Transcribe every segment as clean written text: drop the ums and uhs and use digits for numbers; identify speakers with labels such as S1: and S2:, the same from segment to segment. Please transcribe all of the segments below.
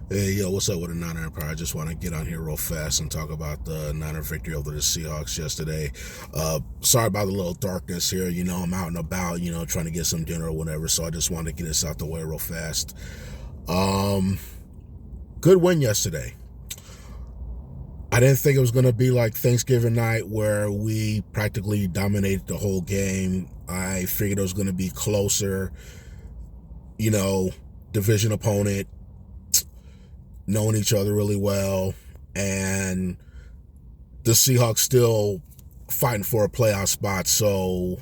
S1: Hey, yo, what's up with the Niner Empire? I just want to get on here real fast and talk about the Niner victory over the Seahawks yesterday. Sorry about the little darkness here. I'm out and about, trying to get some dinner or whatever, so I just wanted to get this out the way real fast. Um, Good win yesterday. I didn't think it was going to be like Thanksgiving night where we practically dominated the whole game. I figured it was going to be closer, you know, division opponent, knowing each other really well, and the Seahawks still fighting for a playoff spot. So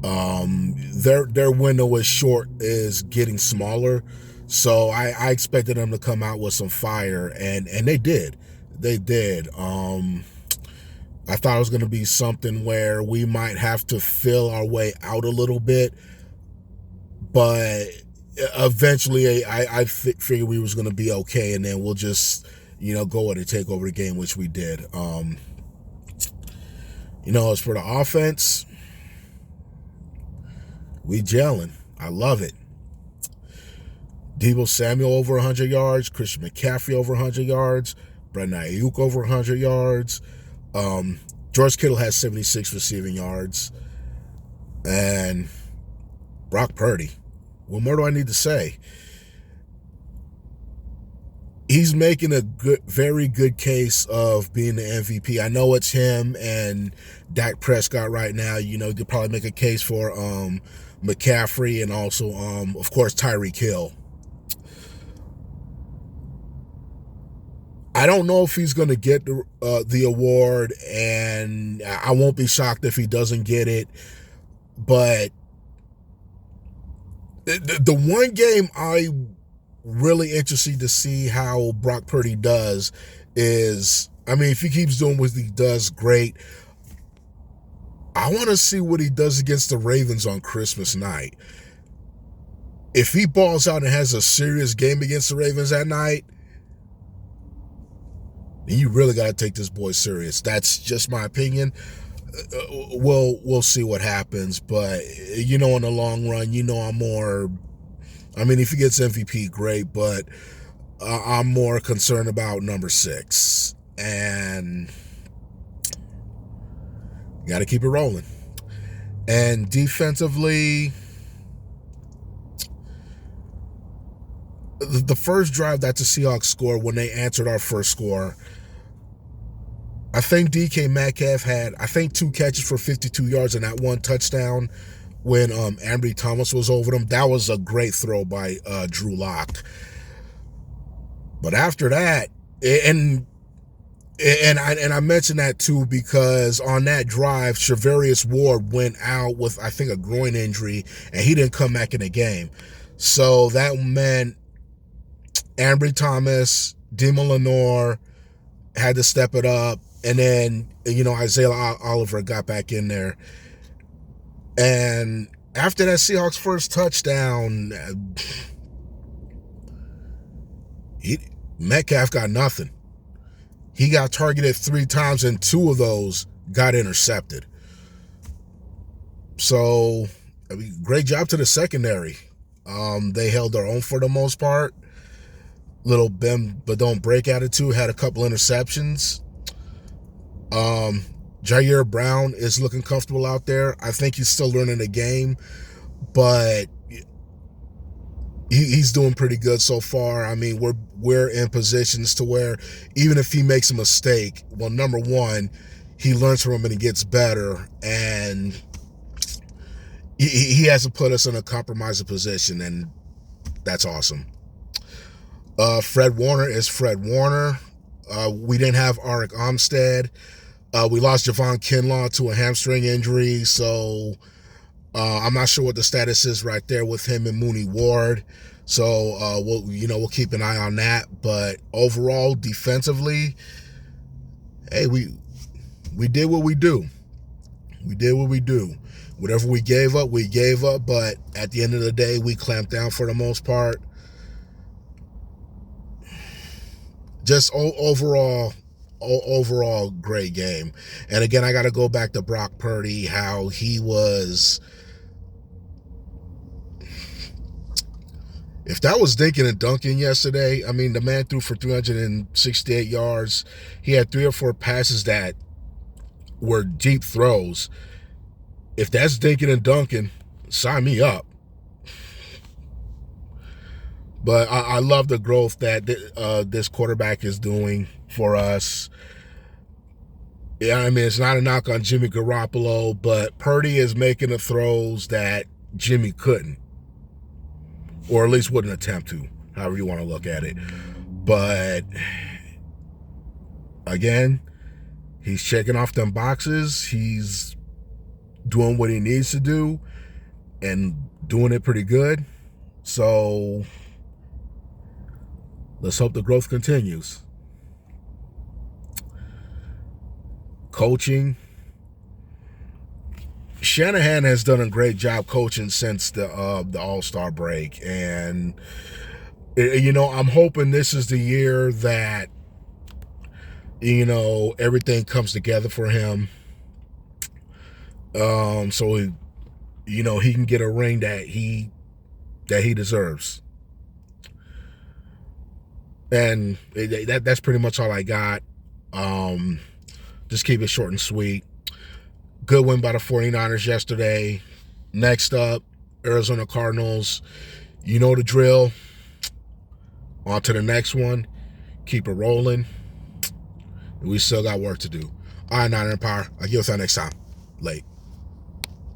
S1: their window is getting smaller. So I expected them to come out with some fire, and they did. They did. I thought it was going to be something where we might have to feel our way out a little bit, but eventually I figured we was going to be okay, and then we'll just go in and take over the game, which we did. As for the offense, we gelling. I love it. Deebo Samuel over 100 yards, Christian McCaffrey over 100 yards, Brandon Ayuk over 100 yards. George Kittle has 76 receiving yards, and Brock Purdy. What more do I need to say? He's making a very good case of being the MVP. I know it's him and Dak Prescott right now. You could probably make a case for McCaffrey and also, of course, Tyreek Hill. I don't know if he's going to get the award, and I won't be shocked if he doesn't get it. But the one game I really interested to see how Brock Purdy does is, if he keeps doing what he does, great. I want to see what he does against the Ravens on Christmas night. If he balls out and has a serious game against the Ravens that night, then you really got to take this boy serious. That's just my opinion. We'll see what happens, but in the long run, I'm more. If he gets MVP, great, but I'm more concerned about number 6, and got to keep it rolling. And defensively, the first drive that the Seahawks scored, when they answered our first score, I think DK Metcalf had, 2 catches for 52 yards and that 1 touchdown when Ambry Thomas was over them. That was a great throw by Drew Lock. But after that, and I mentioned that too because on that drive, Charvarius Ward went out with, I think, a groin injury, and he didn't come back in the game. So that meant Ambry Thomas, Dima Lenore had to step it up, and then Isaiah Oliver got back in there. And after that Seahawks first touchdown, Metcalf got nothing. He got targeted 3 times, and 2 of those got intercepted. So, great job to the secondary. They held their own for the most part. Little bend but don't break attitude, had a couple interceptions. Jair Brown is looking comfortable out there. I think he's still learning the game, but he's doing pretty good so far. We're in positions to where even if he makes a mistake, well, number one, he learns from him and he gets better, and he hasn't put us in a compromising position, and that's awesome. Fred Warner is Fred Warner. We didn't have Arik Armstead. We lost Javon Kinlaw to a hamstring injury, so I'm not sure what the status is right there with him and Mooney Ward. So we'll keep an eye on that. But overall, defensively, hey, we did what we do. We did what we do. Whatever we gave up, we gave up. But at the end of the day, we clamped down for the most part. Just overall great game. And again, I got to go back to Brock Purdy, how he was If that was dinking and dunking yesterday, I mean, the man threw for 368 yards. He had 3 or 4 passes that were deep throws. If that's dinking and dunking, sign me up. But I love the growth that this quarterback is doing for us. Yeah, I mean, it's not a knock on Jimmy Garoppolo, but Purdy is making the throws that Jimmy couldn't, or at least wouldn't attempt to, however you want to look at it. But again, he's checking off them boxes. He's doing what he needs to do and doing it pretty good. So let's hope the growth continues. Coaching. Shanahan has done a great job coaching since the All-Star break. And, you know, I'm hoping this is the year that, you know, everything comes together for him. So, you know, he can get a ring that he deserves. And that's pretty much all I got. Just keep it short and sweet. Good win by the 49ers yesterday. Next up, Arizona Cardinals. You know the drill. On to the next one. Keep it rolling. We still got work to do. All right, Niner Empire. I'll get with y'all next time. Late.